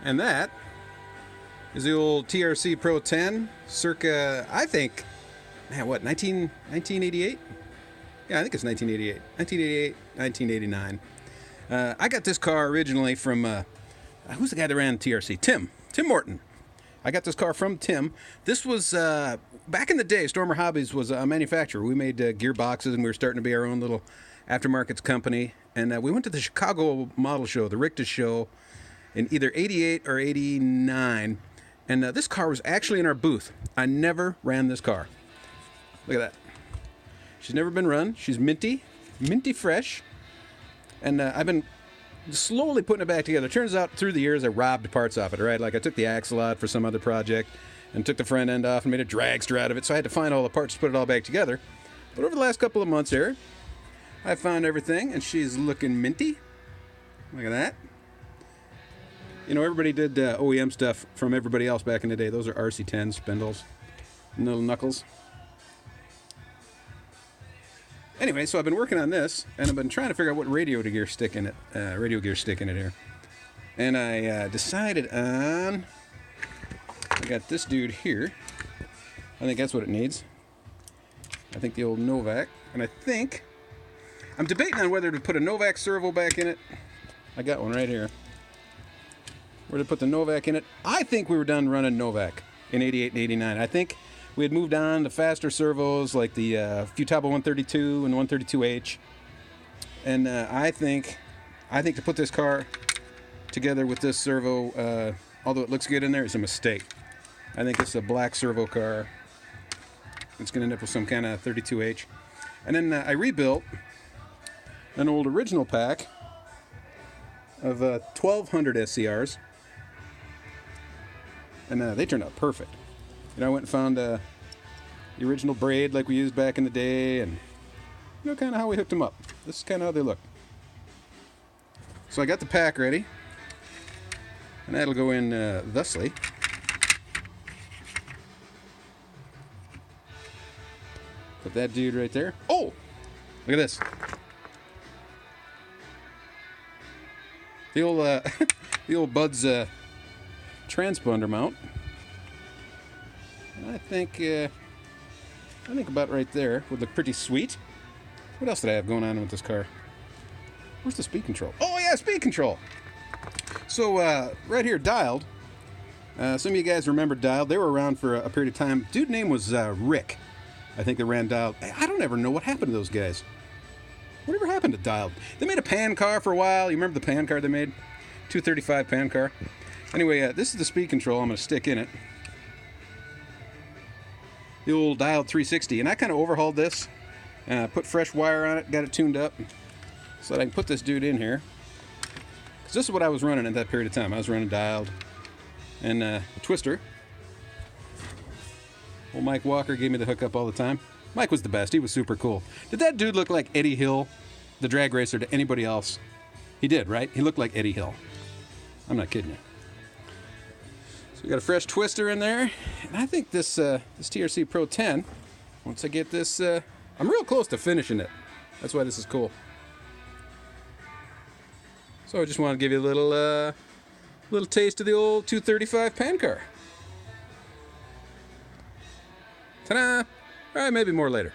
And that is the old TRC Pro-10, circa, I think, man, what, 1988? Yeah, I think it's 1988. 1988, 1989. I got this car originally from, who's the guy that ran TRC? Tim Morton. I got this car from Tim. This was, back in the day, Stormer Hobbies was a manufacturer. We made gearboxes, and we were starting to be our own little aftermarkets company. And we went to the Chicago Model Show, the Richter's Show, in either 88 or 89. And this car was actually in our booth. I never ran this car. Look at that. She's never been run. She's minty fresh. And I've been slowly putting it back together. Turns out through the years I robbed parts off it, right? Like I took the axle out for some other project and took the front end off and made a dragster out of it. So I had to find all the parts to put it all back together. But over the last couple of months here, I found everything and she's looking minty. Look at that. You know, everybody did OEM stuff from everybody else back in the day. Those are RC10 spindles and little knuckles. Anyway, so I've been working on this, and I've been trying to figure out what radio gear stick in it here. And I decided on, I got this dude here. I think that's what it needs. I think the old Novak. And I think, I'm debating on whether to put a Novak servo back in it. I got one right here. Where to put the Novak in it. I think we were done running Novak in 88 and 89. I think we had moved on to faster servos like the Futaba 132 and 132H. And I think to put this car together with this servo, although it looks good in there, is a mistake. I think it's a black servo car. It's going to end up with some kind of 32H. And then I rebuilt an old original pack of 1200 SCRs. And they turned out perfect. You know, I went and found the original braid like we used back in the day, and you know, kind of how we hooked them up. This is kind of how they look. So I got the pack ready, and that'll go in thusly. Put that dude right there. Oh, look at this. The old the old Bud's transponder mount. And I think about right there would look pretty sweet. What else did I have going on with this car? Where's the speed control? Oh yeah, speed control. So right here, Dialed. Some of you guys remember Dialed. They were around for a period of time. Dude's name was Rick. I think they ran Dialed. I don't ever know what happened to those guys. Whatever happened to Dialed? They made a pan car for a while. You remember the pan car they made? 235 pan car. Anyway, this is the speed control I'm going to stick in it. The old Dialed 360. And I kind of overhauled this. Put fresh wire on it. Got it tuned up. So that I can put this dude in here. Because this is what I was running at that period of time. I was running Dialed. And a twister. Old Mike Walker gave me the hookup all the time. Mike was the best. He was super cool. Did that dude look like Eddie Hill, the drag racer, to anybody else? He did, right? He looked like Eddie Hill. I'm not kidding you. So we got a fresh twister in there. And I think this TRC Pro-10, once I get this, I'm real close to finishing it. That's why this is cool. So I just want to give you a little taste of the old 235 pan car. Ta-da! All right, maybe more later.